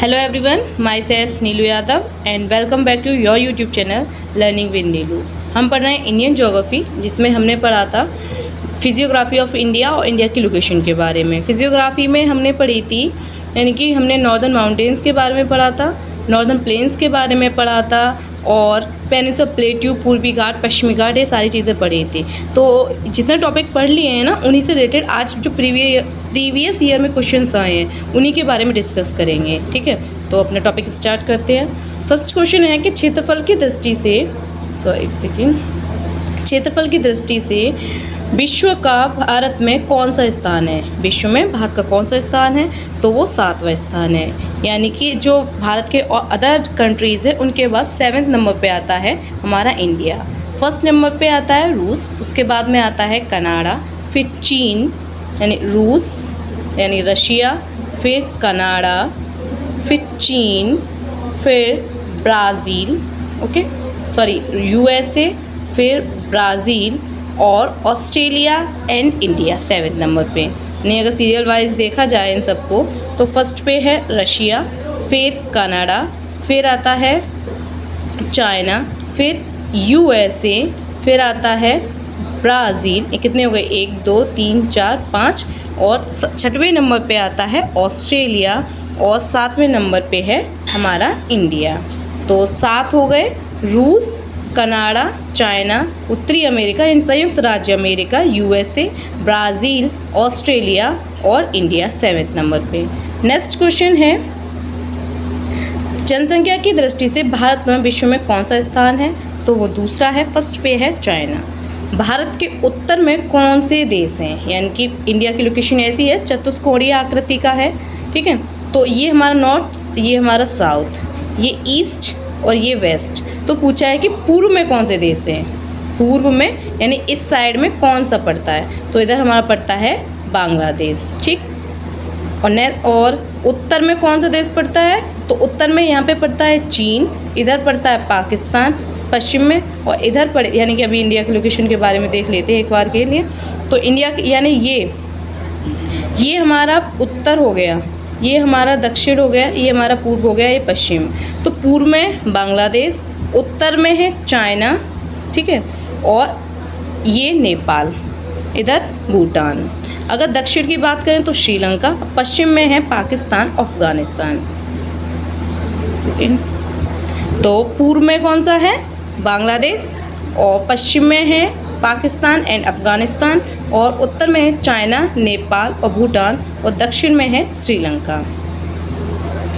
Hello everyone, my self Neelu Yadav and welcome back to your YouTube channel learning with Neelu. हम पढ़ रहे हैं Indian geography, जिसमें हमने पढ़ा था फिजियोग्राफी ऑफ इंडिया और इंडिया की लोकेशन के बारे में। फिजियोग्राफी में हमने पढ़ी थी, यानी कि हमने नॉर्दर्न माउंटेन्स के बारे में पढ़ा था, नॉर्दर्न प्लेन्स के बारे में पढ़ा था और पेनिनसुला प्लेट्यू, पूर्वी घाट, पश्चिमी घाट, ये सारी चीज़ें पढ़ी थी। तो जितने टॉपिक पढ़ लिए हैं ना, उन्हीं से रिलेटेड आज जो प्रीवियस ईयर में क्वेश्चंस आए हैं उन्हीं के बारे में डिस्कस करेंगे। ठीक है, तो अपना टॉपिक स्टार्ट करते हैं। फर्स्ट क्वेश्चन है कि क्षेत्रफल की दृष्टि से विश्व का भारत में कौन सा स्थान है? विश्व में भारत का कौन सा स्थान है? तो वो 7वां स्थान है। यानी कि जो भारत के और अदर कंट्रीज़ है उनके बाद 7वें नंबर पे आता है हमारा इंडिया। फर्स्ट नंबर पे आता है रूस, उसके बाद में आता है कनाडा, फिर चीन यानी रूस यानी रशिया, फिर कनाडा, फिर चीन, फिर ब्राज़ील, यूएसए, फिर ब्राज़ील और ऑस्ट्रेलिया एंड इंडिया 7वें नंबर पे। नहीं, अगर सीरियल वाइज देखा जाए इन सबको तो फर्स्ट पे है रशिया, फिर कनाडा, फिर आता है चाइना, फिर यूएसए, फिर आता है ब्राज़ील। ये कितने हो गए? 1 2 3 4 5 और 6वें नंबर पे आता है ऑस्ट्रेलिया और 7वें नंबर पे है हमारा इंडिया। तो 7 हो गए, रूस, कनाडा, चाइना, उत्तरी अमेरिका इन संयुक्त राज्य अमेरिका, यूएसए, ब्राज़ील, ऑस्ट्रेलिया और इंडिया 7वें नंबर पे। नेक्स्ट क्वेश्चन है, जनसंख्या की दृष्टि से भारत में विश्व में कौन सा स्थान है? तो वो दूसरा है, फर्स्ट पे है चाइना। भारत के उत्तर में कौन से देश हैं? यानी कि इंडिया की लोकेशन ऐसी है, चतुष्कोणीय आकृति का है। ठीक है, तो ये हमारा नॉर्थ, ये हमारा साउथ, ये ईस्ट और ये वेस्ट। तो पूछा है कि पूर्व में कौन से देश हैं? पूर्व में यानी इस साइड में कौन सा पड़ता है? तो इधर हमारा पड़ता है बांग्लादेश। ठीक, और उत्तर में कौन सा देश पड़ता है? तो उत्तर में यहाँ पे पड़ता है चीन, इधर पड़ता है पाकिस्तान पश्चिम में, और इधर पड़ यानी कि अभी इंडिया की लोकेशन के बारे में देख लेते हैं एक बार के लिए। तो इंडिया यानी ये हमारा उत्तर हो गया, ये हमारा दक्षिण हो गया, ये हमारा पूर्व हो गया, ये पश्चिम। तो पूर्व में बांग्लादेश, उत्तर में है चाइना, ठीक है, और ये नेपाल, इधर भूटान। अगर दक्षिण की बात करें तो श्रीलंका, पश्चिम में है पाकिस्तान, अफगानिस्तान। तो पूर्व में कौन सा है? बांग्लादेश, और पश्चिम में है पाकिस्तान एंड अफगानिस्तान, और उत्तर में है चाइना, नेपाल और भूटान, और दक्षिण में है श्रीलंका।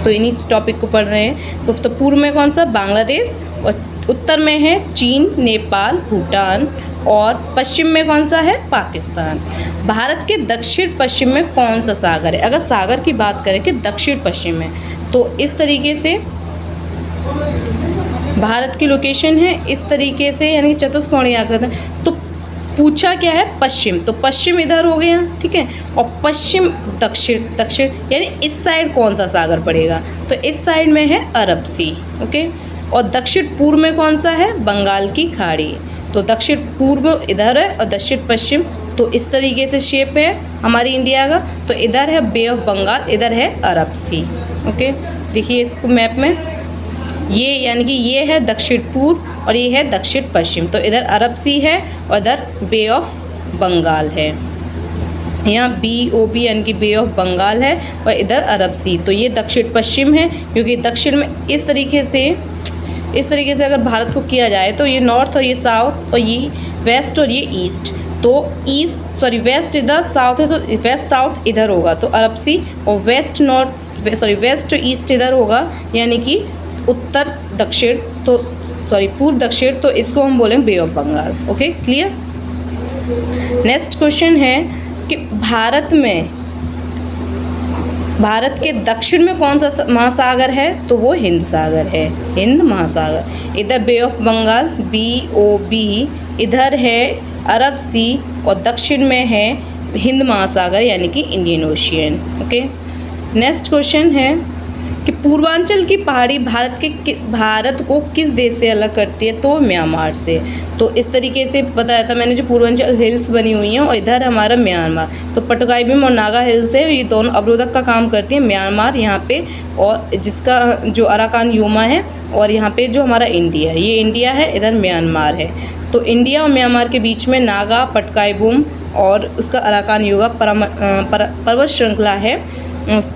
तो इन्हीं टॉपिक को पढ़ रहे हैं। तो पूर्व में कौन सा? बांग्लादेश, और उत्तर में है चीन, नेपाल, भूटान, और पश्चिम में कौन सा है? पाकिस्तान। भारत के दक्षिण पश्चिम में कौन सा सागर है? अगर सागर की बात करें कि दक्षिण पश्चिम में, तो इस तरीके से भारत की लोकेशन है, इस तरीके से, यानी चतुष्कोणीय आकृति। तो पूछा क्या है? पश्चिम, तो पश्चिम इधर हो गया, ठीक है, और पश्चिम दक्षिण यानी इस साइड कौन सा सागर पड़ेगा? तो इस साइड में है अरब सी, ओके। और दक्षिण पूर्व में कौन सा है? बंगाल की खाड़ी। तो दक्षिण पूर्व इधर है और दक्षिण पश्चिम, तो इस तरीके से शेप है हमारी इंडिया का। तो इधर है बे ऑफ बंगाल, इधर है अरब सी, ओके। देखिए इसको मैप में, ये यानी कि ये है दक्षिण पूर्व और ये है दक्षिण पश्चिम। तो इधर अरब सी है और इधर बे ऑफ बंगाल है। यहाँ BOB यानी कि बे ऑफ बंगाल है और इधर अरब सी। तो ये दक्षिण पश्चिम है, क्योंकि दक्षिण में इस तरीके से अगर भारत को किया जाए तो ये नॉर्थ और ये साउथ और ये वेस्ट और ये ईस्ट। तो वेस्ट इधर, साउथ है तो वेस्ट साउथ इधर होगा, तो अरब सी, और वेस्ट ईस्ट इधर होगा, यानी कि उत्तर दक्षिण, तो पूर्व दक्षिण, तो इसको हम बोलें bay of Bengal. Okay, clear. Next question है कि भारत के दक्षिण में कौन सा महासागर है? तो वो हिंद सागर है, हिंद महासागर। इधर बे ऑफ बंगाल BOB, इधर है अरब सी, और दक्षिण में है हिंद महासागर यानी कि Indian ocean. Okay, next question है कि पूर्वांचल की पहाड़ी भारत को किस देश से अलग करती है, तो म्यांमार से। तो इस तरीके से बताया था मैंने, जो पूर्वांचल हिल्स बनी हुई हैं और इधर हमारा म्यांमार, तो पटकाई और नागा हिल्स है, ये दोनों अवरोधक का काम करती है म्यांमार यहाँ पे, और जिसका जो अराकान योमा है, और यहाँ पे जो हमारा इंडिया, ये इंडिया है, इधर म्यांमार है। तो इंडिया और म्यांमार के बीच में नागा, पटकाई और उसका अराकान योगा पर्वत श्रृंखला है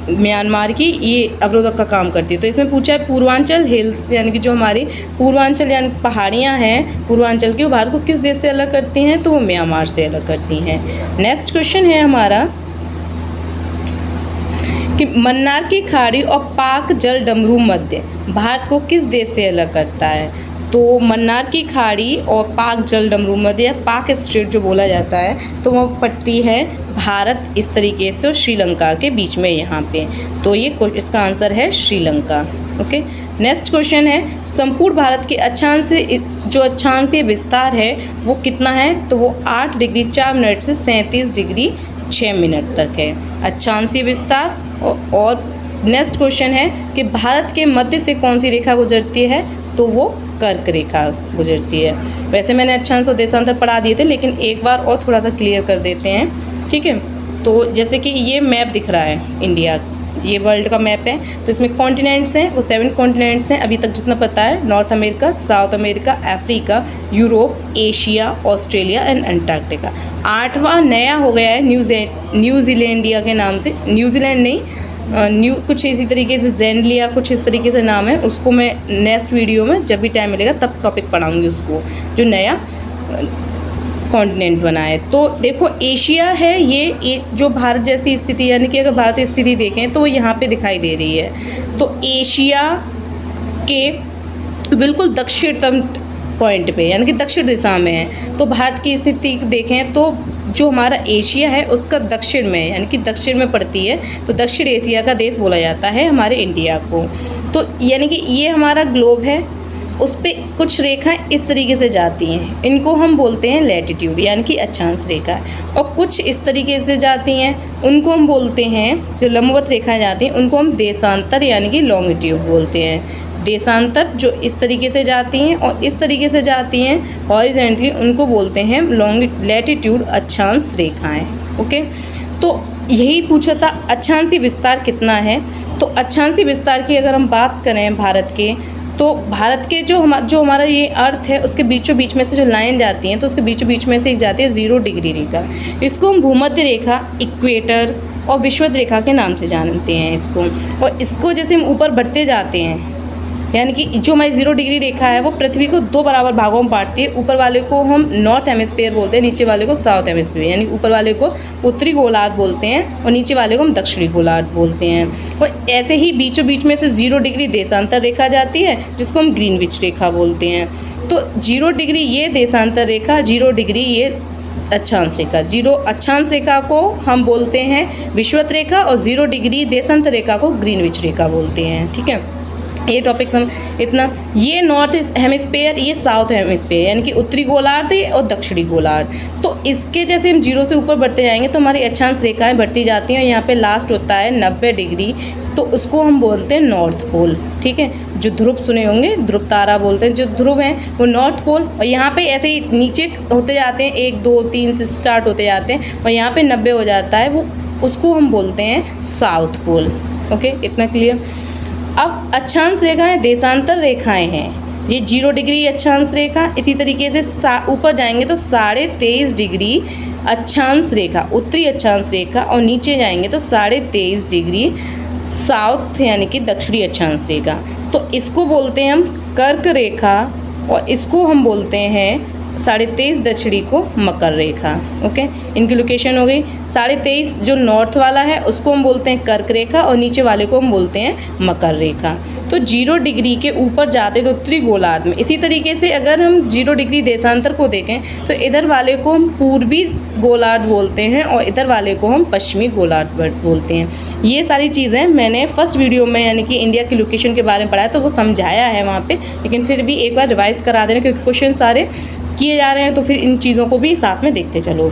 म्यांमार की, ये अवरोधक का काम करती है। तो इसमें पूछा है पूर्वांचल हिल्स, यानी कि जो हमारी पूर्वांचल यानी पहाड़ियाँ हैं पूर्वांचल की, वो भारत को किस देश से अलग करती हैं, तो वो म्यांमार से अलग करती हैं। नेक्स्ट क्वेश्चन है हमारा कि मन्नार की खाड़ी और पाक जल डमरू मध्य भारत को किस देश से अलग करता है। तो मन्नार की खाड़ी और पाक जल डमरू मध्य, पाक स्ट्रेट जो बोला जाता है, तो वो पट्टी है भारत इस तरीके से और श्रीलंका के बीच में यहाँ पे। तो ये इसका आंसर है श्रीलंका। ओके, नेक्स्ट क्वेश्चन है संपूर्ण भारत के अक्षांशीय विस्तार है वो कितना है, तो वो 8 डिग्री 4 मिनट से 37 डिग्री 6 मिनट तक है अक्षांशीय विस्तार। और नेक्स्ट क्वेश्चन है कि भारत के मध्य से कौन सी रेखा गुजरती है, तो वो कर्क रेखा गुजरती है। वैसे मैंने अक्षांश और देशांतर पढ़ा दिए थे, लेकिन एक बार और थोड़ा सा क्लियर कर देते हैं, ठीक है। तो जैसे कि ये मैप दिख रहा है इंडिया, ये वर्ल्ड का मैप है, तो इसमें कॉन्टिनेंट्स हैं, वो 7 कॉन्टिनेंट्स हैं अभी तक जितना पता है, North America, South America, Africa, Europe, Asia, Australia and Antarctica. 8वां नया हो गया है न्यूजीलैंडिया के नाम से, न्यूजीलैंड नहीं, कुछ इसी तरीके से ज़ेनलिया, कुछ इस तरीके से नाम है, उसको मैं नेक्स्ट वीडियो में जब भी टाइम मिलेगा तब टॉपिक पढ़ाऊंगी उसको, जो नया कॉन्टिनेंट बना है। तो देखो एशिया है, ये जो भारत जैसी स्थिति, यानी कि अगर भारत की स्थिति देखें तो यहाँ पे दिखाई दे रही है। तो एशिया के बिल्कुल दक्षिणतम पॉइंट पे, यानी कि दक्षिण दिशा में है। तो भारत की स्थिति देखें तो जो हमारा एशिया है उसका दक्षिण में, यानी कि दक्षिण में पड़ती है, तो दक्षिण एशिया का देश बोला जाता है हमारे इंडिया को। तो यानी कि ये हमारा ग्लोब है, उस पर कुछ रेखाएं इस तरीके से जाती हैं, इनको हम बोलते हैं लैटिट्यूड, यानी कि अक्षांश रेखा, और कुछ इस तरीके से जाती हैं, उनको हम बोलते हैं, जो लंबवत रेखाएं जाती हैं उनको हम देशांतर यानी कि लॉन्गिट्यूड बोलते हैं। देशांतर जो इस तरीके से जाती हैं और इस तरीके से जाती हैं हॉरिजॉन्टली, उनको बोलते हैं लैटिट्यूड, अक्षांश रेखाएं। ओके, तो यही पूछा था अक्षांशीय विस्तार कितना है। तो अक्षांशीय विस्तार की अगर हम बात करें भारत के, तो भारत के जो हमारा ये अर्थ है उसके बीचों बीच में से जो लाइन जाती हैं, तो उसके बीचों बीच में से एक जाती है 0 डिग्री रेखा। इसको हम भूमध्य रेखा, इक्वेटर और विषुवत रेखा के नाम से जानते हैं इसको। और इसको जैसे हम ऊपर बढ़ते जाते हैं, यानी कि जो हमारी 0 डिग्री रेखा है वो पृथ्वी को 2 बराबर भागों में बांटती है। ऊपर वाले को हम नॉर्थ हेमिस्फीयर बोलते हैं, नीचे वाले को साउथ हेमिस्फीयर, यानी ऊपर वाले को उत्तरी गोलार्ध बोलते हैं और नीचे वाले को हम दक्षिणी गोलार्ध बोलते हैं। और ऐसे ही बीचों बीच में से 0 डिग्री देशांतर रेखा जाती है, जिसको हम ग्रीनविच रेखा बोलते हैं। तो 0 डिग्री ये देशांतर रेखा, 0 डिग्री ये अक्षांश रेखा। 0 अक्षांश रेखा को हम बोलते हैं विषुवत रेखा और 0 डिग्री देशांतर रेखा को ग्रीनविच रेखा बोलते हैं। ठीक है, ये टॉपिक हम इतना, ये नॉर्थ हेमिस्फीयर, ये साउथ हेमिस्फीयर, यानी कि उत्तरी गोलार्ध और दक्षिणी गोलार्ध। तो इसके जैसे हम 0 से ऊपर बढ़ते जाएंगे तो हमारी अक्षांश रेखाएं बढ़ती जाती हैं और यहाँ पे लास्ट होता है 90 डिग्री, तो उसको हम बोलते हैं नॉर्थ पोल। ठीक है, जो ध्रुव सुने होंगे, ध्रुव तारा बोलते हैं, जो ध्रुव हैं वो नॉर्थ पोल। और यहाँ पे ऐसे ही नीचे होते जाते हैं, 1 2 3 से स्टार्ट होते जाते हैं और यहाँ पे 90 हो जाता है, वो उसको हम बोलते हैं साउथ पोल। ओके, इतना क्लियर। अब अक्षांश रेखाएं देशांतर रेखाएं हैं, ये 0 डिग्री अक्षांश रेखा, इसी तरीके से ऊपर जाएंगे तो 23.5 डिग्री अक्षांश रेखा, उत्तरी अक्षांश रेखा, और नीचे जाएंगे तो 23.5 डिग्री साउथ यानी कि दक्षिणी अक्षांश रेखा। तो इसको बोलते हैं हम कर्क रेखा और इसको हम बोलते हैं 23.5 दक्षिणी को मकर रेखा। ओके, इनकी लोकेशन हो गई। 23.5 जो नॉर्थ वाला है उसको हम बोलते हैं कर्क रेखा और नीचे वाले को हम बोलते हैं मकर रेखा। तो 0 डिग्री के ऊपर जाते तो उत्तरी गोलार्ध में। इसी तरीके से अगर हम 0 डिग्री देशांतर को देखें तो इधर वाले को हम पूर्वी गोलार्ध बोलते हैं और इधर वाले को हम पश्चिमी गोलार्ध बोलते हैं। ये सारी चीज़ें मैंने फर्स्ट वीडियो में यानी कि इंडिया की लोकेशन के बारे में पढ़ाया, तो वो समझाया है वहाँ पे, लेकिन फिर भी एक बार रिवाइज़ करा देना क्योंकि क्वेश्चन सारे किए जा रहे हैं, तो फिर इन चीज़ों को भी साथ में देखते चलो।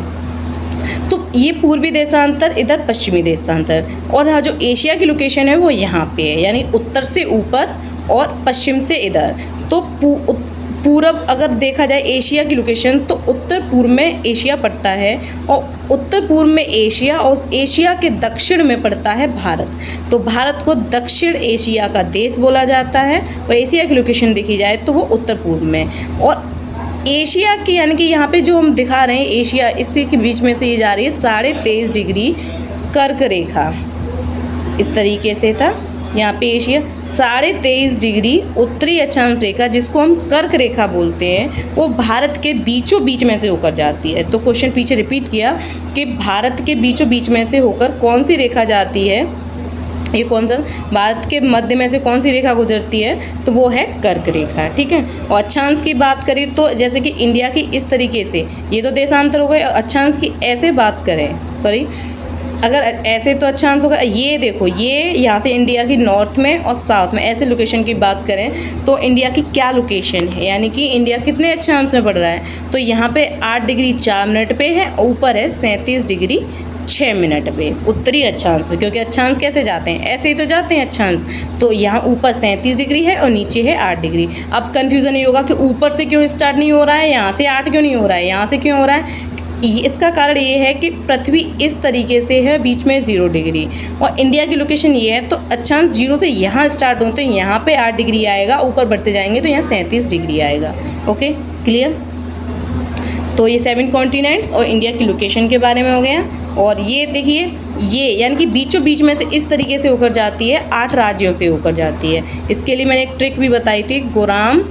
तो ये पूर्वी देशांतर, इधर पश्चिमी देशांतर, और हाँ जो एशिया की लोकेशन है वो यहाँ पे है, यानी उत्तर से ऊपर और पश्चिम से इधर। तो पूरब अगर देखा जाए एशिया की लोकेशन, तो उत्तर पूर्व में एशिया पड़ता है और उत्तर पूर्व में एशिया, और एशिया के दक्षिण में पड़ता है भारत। तो भारत को दक्षिण एशिया का देश बोला जाता है, और एशिया की लोकेशन देखी जाए तो वो उत्तर पूर्व में। और एशिया की यानी कि यहाँ पे जो हम दिखा रहे हैं एशिया, इसी के बीच में से ये जा रही है 23.5 डिग्री कर्क रेखा, इस तरीके से था। यहाँ पे एशिया 23.5 डिग्री उत्तरी अक्षांश रेखा, जिसको हम कर्क रेखा बोलते हैं, वो भारत के बीचों बीच में से होकर जाती है। तो क्वेश्चन पीछे रिपीट किया कि भारत के बीचों बीच में से होकर कौन सी रेखा जाती है, ये कौन सा भारत के मध्य में से कौन सी रेखा गुजरती है, तो वो है कर्क रेखा, ठीक है। और अक्षांश की बात करें तो जैसे कि इंडिया की इस तरीके से, ये तो देशांतर हो गए। अक्षांश की ऐसे बात करें, सॉरी, अगर ऐसे तो अक्षांश होगा, ये देखो ये यहाँ से इंडिया की नॉर्थ में और साउथ में ऐसे लोकेशन की बात करें तो इंडिया की क्या लोकेशन है, यानी कि इंडिया कितने अक्षांश में पड़ रहा है, तो यहाँ पे 8 डिग्री 4 मिनट पे है, ऊपर है 37 डिग्री 6 मिनट पे उत्तरी अक्षांश में। क्योंकि अक्षांश कैसे जाते हैं, ऐसे ही तो जाते हैं अक्षांश। तो यहाँ ऊपर 37 डिग्री है और नीचे है 8 डिग्री। अब कन्फ्यूज़न ये होगा कि ऊपर से क्यों स्टार्ट नहीं हो रहा है, यहाँ से 8 क्यों नहीं हो रहा है, यहाँ से क्यों हो रहा है। इसका कारण ये है कि पृथ्वी इस तरीके से है, बीच में 0 डिग्री, और इंडिया की लोकेशन ये है। तो अक्षांश 0 से यहाँ स्टार्ट होते हैं, यहाँ पे 8 डिग्री आएगा, ऊपर बढ़ते जाएंगे तो यहाँ 37 डिग्री आएगा। Okay, clear. तो ये 7 कॉन्टिनेंट्स और इंडिया की लोकेशन के बारे में हो गया। और ये देखिए, ये यानी कि बीचों बीच में से इस तरीके से होकर जाती है, 8 राज्यों से होकर जाती है। इसके लिए मैंने एक ट्रिक भी बताई थी, गोराम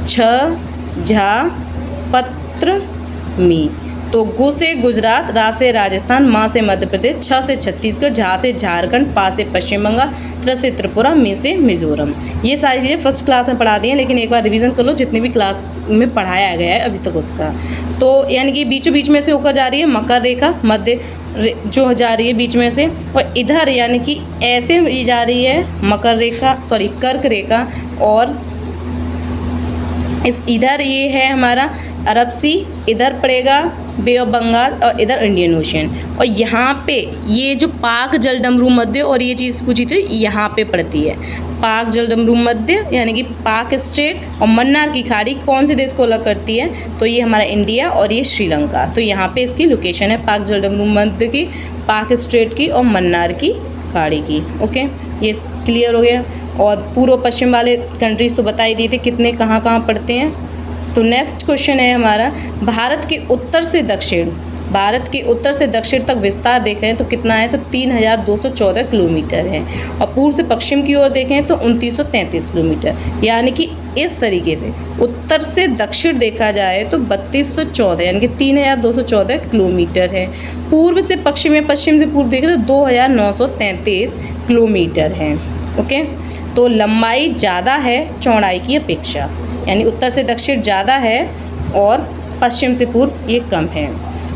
छ झा पत्र मी। तो गु से गुजरात, रा से राजस्थान, मा से मध्य प्रदेश, छ से छत्तीसगढ़, झा से झारखंड, पा से पश्चिम बंगाल, त्र से त्रिपुरा, मी से मिजोरम। ये सारी चीज़ें फर्स्ट क्लास में पढ़ा दी हैं, लेकिन एक बार रिवीजन कर लो जितनी भी क्लास में पढ़ाया गया है अभी तक उसका। तो यानी कि बीचों बीच में से होकर जा रही है मकर रेखा, मध्य जो जा रही है बीच में से, और इधर यानी कि ऐसे ये जा रही है मकर रेखा, सॉरी कर्क रेखा, और इस इधर ये है हमारा अरब सी, इधर पड़ेगा बे ऑफ बंगाल, और इधर इंडियन ओशन। और यहाँ पे ये जो पाक जलडमरू मध्य, और ये चीज़ पूछी थी, यहाँ पे पड़ती है पाक जलडमरू मध्य, यानी कि पाक स्टेट, और मन्नार की खाड़ी कौन से देश को अलग करती है, तो ये हमारा इंडिया और ये श्रीलंका। तो यहाँ पे इसकी लोकेशन है पाक जलडमरू मध्य की, पाक स्टेट की, और मन्नार की खाड़ी की। ओके, ये क्लियर हो गया। और पूर्व पश्चिम वाले कंट्रीज तो बता ही दिए थे कितने कहाँ कहाँ पड़ते हैं। तो नेक्स्ट क्वेश्चन है हमारा, भारत के उत्तर से दक्षिण, भारत के उत्तर से दक्षिण तक विस्तार देखें तो कितना है, तो 3214 किलोमीटर है। और पूर्व से पश्चिम की ओर देखें तो 2933 किलोमीटर, यानी कि इस तरीके से उत्तर से दक्षिण देखा जाए तो 3214 यानी कि 3214 किलोमीटर है। पूर्व से पश्चिम में, पश्चिम से पूर्व देखें तो 2933 किलोमीटर है। ओके, तो लंबाई ज़्यादा है चौड़ाई की अपेक्षा, यानी उत्तर से दक्षिण ज़्यादा है और पश्चिम से पूर्व ये कम है।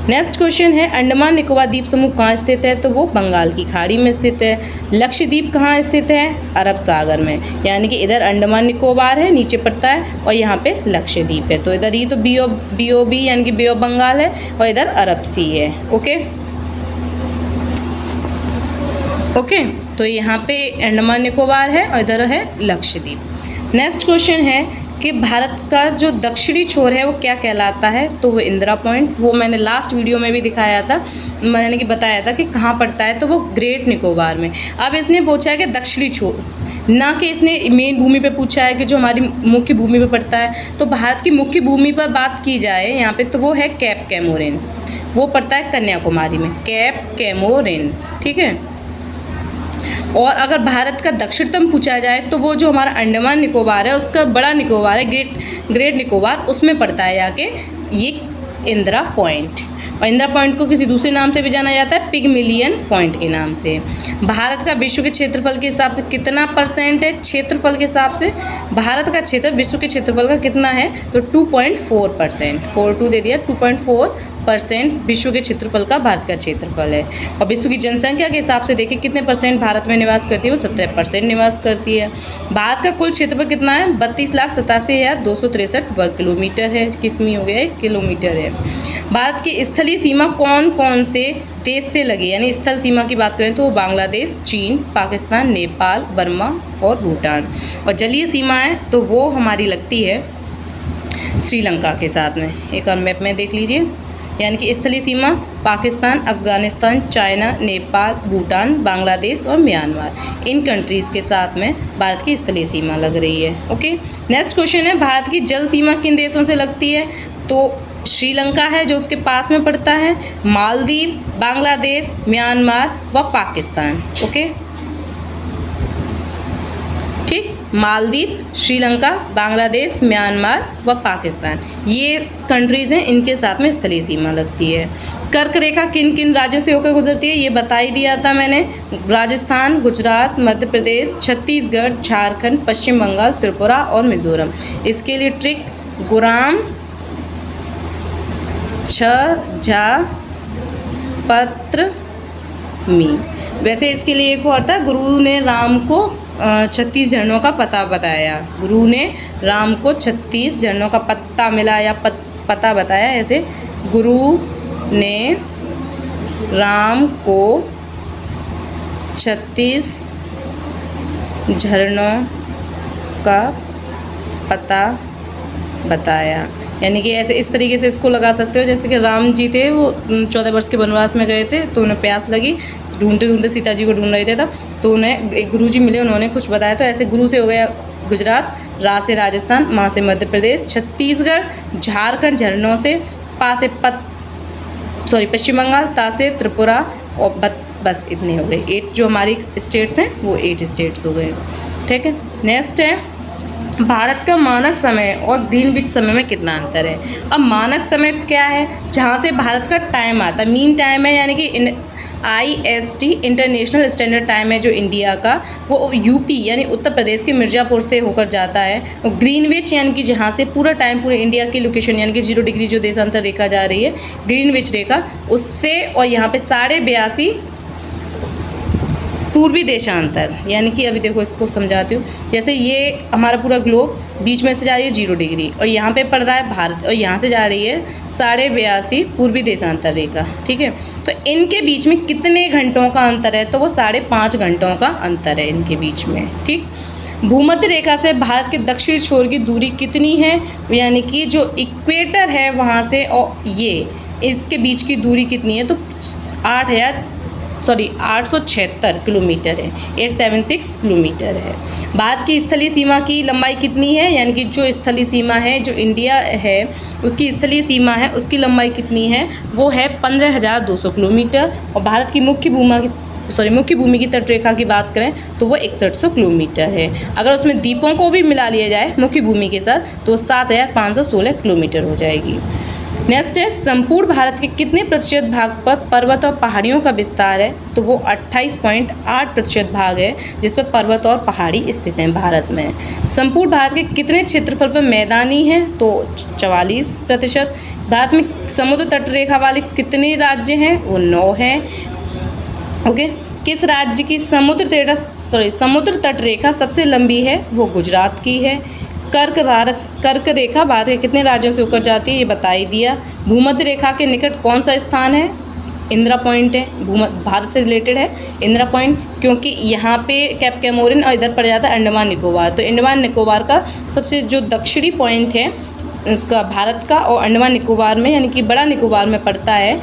नेक्स्ट क्वेश्चन है, अंडमान निकोबार द्वीप समूह कहाँ स्थित है, तो वो बंगाल की खाड़ी में स्थित है। लक्षद्वीप कहाँ स्थित है, अरब सागर में, यानी कि इधर अंडमान निकोबार है, नीचे पड़ता है, और यहाँ पे लक्षद्वीप है। तो इधर ये तो BOB यानी कि बे ऑफ बंगाल है, और इधर अरब सी है। ओके ओके, तो यहाँ पे अंडमान निकोबार है और इधर है लक्षद्वीप। नेक्स्ट क्वेश्चन है कि भारत का जो दक्षिणी छोर है वो क्या कहलाता है, तो वो इंदिरा पॉइंट, वो मैंने लास्ट वीडियो में भी दिखाया था, मैंने कि बताया था कि कहाँ पड़ता है, तो वो ग्रेट निकोबार में। अब इसने पूछा है कि दक्षिणी छोर, ना कि इसने मेन भूमि पे पूछा है कि जो हमारी मुख्य भूमि पे पड़ता है। तो भारत की मुख्य भूमि पर बात की जाए यहाँ पे, तो वो है कैप कैमोरिन, वो पड़ता है कन्याकुमारी में, कैप कैमोरिन, ठीक है। और अगर भारत का दक्षिणतम पूछा जाए तो वो जो हमारा अंडमान निकोबार है उसका बड़ा निकोबार है, ग्रेट निकोबार, उसमें पड़ता है जाके ये इंदिरा पॉइंट। और इंदिरा पॉइंट को किसी दूसरे नाम से भी जाना जाता है, पिगमिलियन पॉइंट के नाम से। भारत का विश्व के क्षेत्रफल के हिसाब से कितना % है, क्षेत्रफल के हिसाब से भारत का क्षेत्र विश्व के क्षेत्रफल का कितना है, तो 2.4%, 42 दे दिया, 2.4 % विश्व के क्षेत्रफल का भारत का क्षेत्रफल है। और विश्व की जनसंख्या के हिसाब से देखिए कितने % भारत में निवास करती है, वो 17% निवास करती है। भारत का कुल क्षेत्रफल कितना है, 32,87,263 वर्ग किलोमीटर है, किसमी हो गया, किलोमीटर है। भारत की स्थलीय सीमा कौन कौन से देश से लगी, यानी स्थल सीमा की बात करें तो बांग्लादेश, चीन, पाकिस्तान, नेपाल, बर्मा और भूटान। और जलीय सीमा है तो वो हमारी लगती है श्रीलंका के साथ में। एक और मैप में देख लीजिए, यानी कि स्थलीय सीमा पाकिस्तान, अफगानिस्तान, चाइना, नेपाल, भूटान, बांग्लादेश और म्यांमार, इन कंट्रीज़ के साथ में भारत की स्थलीय सीमा लग रही है। ओके, नेक्स्ट क्वेश्चन है, भारत की जल सीमा किन देशों से लगती है, तो श्रीलंका है जो उसके पास में पड़ता है, मालदीव, बांग्लादेश, म्यांमार व पाकिस्तान। ओके, ठीक, मालदीव, श्रीलंका, बांग्लादेश, म्यांमार व पाकिस्तान, ये कंट्रीज़ हैं, इनके साथ में स्थलीय सीमा लगती है। कर्क रेखा किन किन राज्यों से होकर गुजरती है, ये बता ही दिया था मैंने, राजस्थान, गुजरात, मध्य प्रदेश, छत्तीसगढ़, झारखंड, पश्चिम बंगाल, त्रिपुरा और मिजोरम। इसके लिए ट्रिक, गुराम झा पत्र मी। वैसे इसके लिए एक और था, गुरु ने राम को 36 झरनों का पता बताया, गुरु ने राम को 36 झरनों का पत्ता मिला या पता बताया, ऐसे गुरु ने राम को 36 झरनों का पता बताया, यानी कि ऐसे इस तरीके से इसको लगा सकते हो, जैसे कि राम जी थे, वो 14 वर्ष के वनवास में गए थे, तो उन्हें प्यास लगी, ढूंढते ढूंढते सीता जी को ढूंढ रहे थे तब, तो उन्हें एक गुरु जी मिले, उन्होंने कुछ बताया, तो ऐसे गुरु से हो गया गुजरात, रा से राजस्थान, माँ से मध्य प्रदेश, छत्तीसगढ़, झारखंड, झरनों से, पा से पश्चिम बंगाल, ता से त्रिपुरा और बस इतने हो गए। 8 जो हमारी स्टेट्स हैं वो 8 स्टेट्स हो गए। ठीक है, नेक्स्ट है, भारत का मानक समय और ग्रीनविच समय में कितना अंतर है। अब मानक समय क्या है, जहाँ से भारत का टाइम आता है, मीन टाइम है, यानी कि IST इंटरनेशनल स्टैंडर्ड टाइम है जो इंडिया का, वो यूपी यानी उत्तर प्रदेश के मिर्ज़ापुर से होकर जाता है। और ग्रीनविच यानी कि जहाँ से पूरा टाइम पूरे इंडिया की लोकेशन यानी कि 0 डिग्री जो देशांतर रेखा जा रही है, ग्रीनविच रेखा, उससे और यहाँ पे 82.5 पूर्वी देशांतर, यानी कि अभी देखो इसको समझाती हूँ, जैसे ये हमारा पूरा ग्लोब बीच में से जा रही है 0 डिग्री और यहाँ पे पड़ रहा है भारत, और यहाँ से जा रही है 82.5 पूर्वी देशांतर रेखा। ठीक है, तो इनके बीच में कितने घंटों का अंतर है, तो वो 5.5 घंटों का अंतर है इनके बीच में। ठीक, भूमध्य रेखा से भारत के दक्षिण छोर की दूरी कितनी है, यानी कि जो इक्वेटर है वहाँ से और ये इसके बीच की दूरी कितनी है, तो 876 किलोमीटर है, 876 किलोमीटर है। भारत की स्थलीय सीमा की लंबाई कितनी है, यानी कि जो स्थलीय सीमा है, जो इंडिया है उसकी स्थलीय सीमा है, उसकी लंबाई कितनी है, वो है 15,200 किलोमीटर। और भारत की मुख्य भूमि की तटरेखा की बात करें तो वो 6100 किलोमीटर है। अगर उसमें द्वीपों को भी मिला लिया जाए मुख्य भूमि के साथ तो 7,516 किलोमीटर हो जाएगी। नेक्स्ट है, संपूर्ण भारत के कितने प्रतिशत भाग पर पर्वत और पहाड़ियों का विस्तार है, तो वो 28.8% भाग है जिस पर पर्वत और पहाड़ी स्थित हैं भारत में। संपूर्ण भारत के कितने क्षेत्रफल पर मैदानी है, तो 44%। भारत में समुद्र तट रेखा वाले कितने राज्य हैं, वो 9 हैं। ओके, किस राज्य की समुद्र तट रेखा सबसे लंबी है, वो गुजरात की है। कर्क रेखा भारत के कितने राज्यों से होकर जाती है, ये बता ही दिया। भूमध्य रेखा के निकट कौन सा स्थान है, इंदिरा पॉइंट है, भारत से रिलेटेड है इंदिरा पॉइंट, क्योंकि यहाँ पे कैप कैमोरिन और इधर पड़ जाता है अंडमान निकोबार, तो अंडमान निकोबार का सबसे जो दक्षिणी पॉइंट है इसका भारत का, और अंडमान निकोबार में यानी कि बड़ा निकोबार में पड़ता है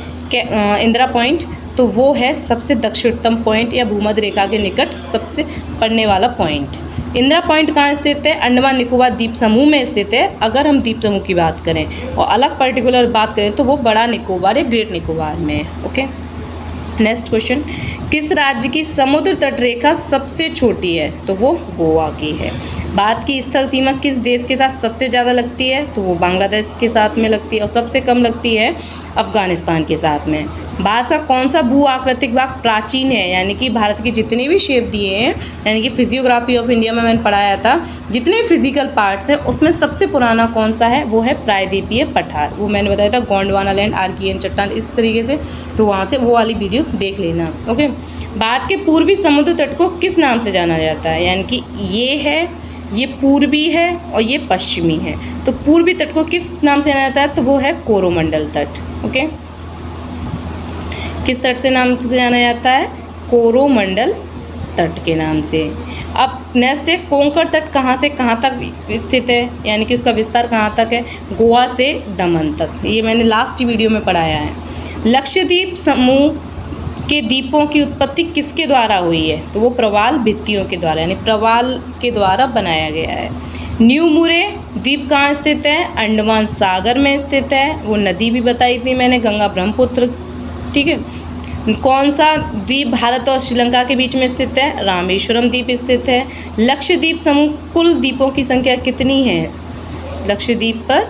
इंदिरा पॉइंट, तो वो है सबसे दक्षिणतम पॉइंट या भूमध्य रेखा के निकट सबसे पड़ने वाला पॉइंट। इंदिरा पॉइंट कहाँ स्थित है, अंडमान निकोबार द्वीप समूह में स्थित है। अगर हम द्वीप समूह की बात करें और अलग पर्टिकुलर बात करें तो वो बड़ा निकोबार या ग्रेट निकोबार में है। ओके, नेक्स्ट क्वेश्चन, किस राज्य की समुद्र तट रेखा सबसे छोटी है? तो वो गोवा की है। भारत की स्थल सीमा किस देश के साथ सबसे ज़्यादा लगती है? तो वो बांग्लादेश के साथ में लगती है, और सबसे कम लगती है अफगानिस्तान के साथ में। भारत का कौन सा भू आकृतिक भाग प्राचीन है? यानी कि भारत के जितने भी शेप दिए हैं, यानी कि फिजियोग्राफी ऑफ इंडिया में मैंने पढ़ाया था, जितने भी फिजिकल पार्ट्स हैं उसमें सबसे पुराना कौन सा है? वो है प्रायद्वीपीय पठार। वो मैंने बताया था, गोंडवाना लैंड, आर्कियन चट्टान, इस तरीके से। तो वहाँ से वो वाली वीडियो देख लेना। ओके, भारत के पूर्वी समुद्र तट को किस नाम से जाना जाता है? यानी कि ये है, ये पूर्वी है और ये पश्चिमी है। तो पूर्वी तट को किस नाम से जाना जाता है? तो वो है कोरोमंडल तट। ओके, किस तट से नाम से जाना जाता है? कोरोमंडल तट के नाम से। अब नेक्स्ट है, कोंकण तट कहाँ से कहाँ तक स्थित है? यानी कि उसका विस्तार कहाँ तक है? गोवा से दमन तक। ये मैंने लास्ट वीडियो में पढ़ाया है। लक्षद्वीप समूह के द्वीपों की उत्पत्ति किसके द्वारा हुई है? तो वो प्रवाल भित्तियों के द्वारा, यानी प्रवाल के द्वारा बनाया गया है। न्यू मुरे द्वीप कहाँ स्थित है? अंडमान सागर में स्थित है। वो नदी भी बताई थी मैंने, गंगा ब्रह्मपुत्र। ठीक है। कौन सा द्वीप भारत और श्रीलंका के बीच में स्थित है? रामेश्वरम द्वीप स्थित है। लक्षद्वीप समूह कुल द्वीपों की संख्या कितनी है? लक्षद्वीप पर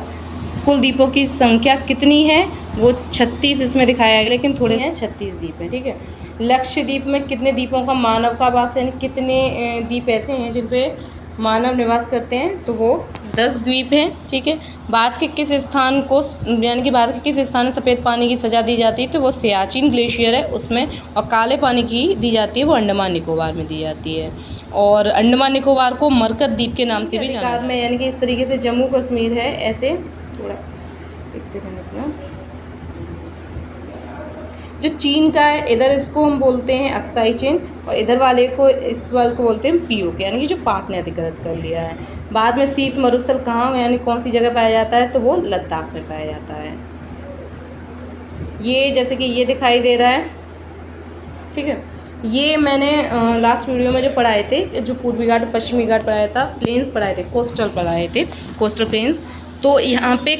कुल द्वीपों की संख्या कितनी है? वो 36 इसमें दिखाया गया, लेकिन थोड़े हैं 36 द्वीप है। ठीक है। लक्षद्वीप में कितने द्वीपों का मानव का वास है? यानी कितने द्वीप ऐसे हैं जिन पे मानव निवास करते हैं? तो वो 10 द्वीप हैं। ठीक है। भारत के किस स्थान को, यानी कि भारत के किस स्थान में सफ़ेद पानी की सजा दी जाती है? तो वो सियाचिन ग्लेशियर है उसमें। और काले पानी की दी जाती है, वो अंडमान निकोबार में दी जाती है। और अंडमान निकोबार को मरकत द्वीप के नाम से भी जाना जाता है। यानी कि इस तरीके से जम्मू कश्मीर है, ऐसे थोड़ा एक सेकंड अपना, जो चीन का है इधर इसको हम बोलते हैं अक्साई चीन, और इधर वाले को, इस वाले को बोलते हैं पीओके, यानी कि जो पाक ने अधिकृत कर लिया है। बाद में शीत मरुस्थल कहाँ, यानी कौन सी जगह पाया जाता है? तो वो लद्दाख में पाया जाता है। ये जैसे कि ये दिखाई दे रहा है, ठीक है। ये मैंने लास्ट वीडियो में जो पढ़ाए थे, जो पूर्वी घाट पश्चिमी घाट पढ़ाया था, प्लेन्स पढ़ाए थे, कोस्टल पढ़ाए थे, कोस्टल प्लेन्स। तो यहाँ पे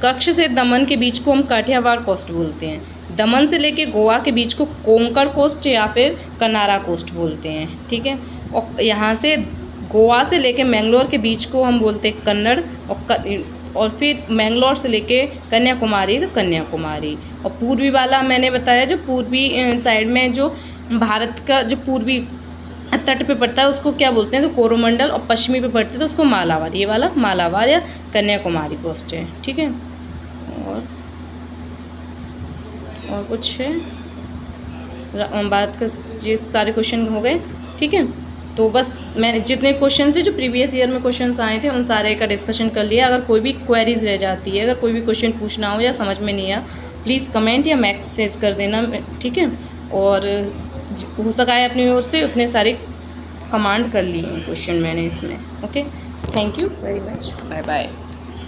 कच्छ से दमन के बीच को हम काठियावाड़ कोस्ट बोलते हैं। दमन से लेके गोवा के बीच को कोंकण कोस्ट या फिर कनारा कोस्ट बोलते हैं। ठीक है। और यहाँ से गोवा से लेके मैंगलोर के बीच को हम बोलते हैं कन्नड़, और फिर मैंगलोर से लेके कन्याकुमारी तो कन्याकुमारी। और पूर्वी वाला मैंने बताया, जो पूर्वी साइड में जो भारत का जो पूर्वी तट पे पड़ता है उसको क्या बोलते हैं? तो कोरोमंडल। और पश्चिमी पे पड़ते हैं तो उसको मालाबार। ये वाला मालाबार या कन्याकुमारी कोस्ट है। ठीक है। और कुछ है? बात का ये सारे क्वेश्चन हो गए। ठीक है। तो बस मैंने जितने क्वेश्चन थे, जो प्रीवियस ईयर में क्वेश्चंस आए थे, उन सारे का डिस्कशन कर लिया। अगर कोई भी क्वेरीज रह जाती है, अगर कोई भी क्वेश्चन पूछना हो या समझ में नहीं आया, प्लीज़ कमेंट या मैसेज कर देना। ठीक है। और हो सका है अपनी ओर से उतने सारे कमांड कर लिए हैं क्वेश्चन मैंने इसमें। Okay, thank you very much, bye bye.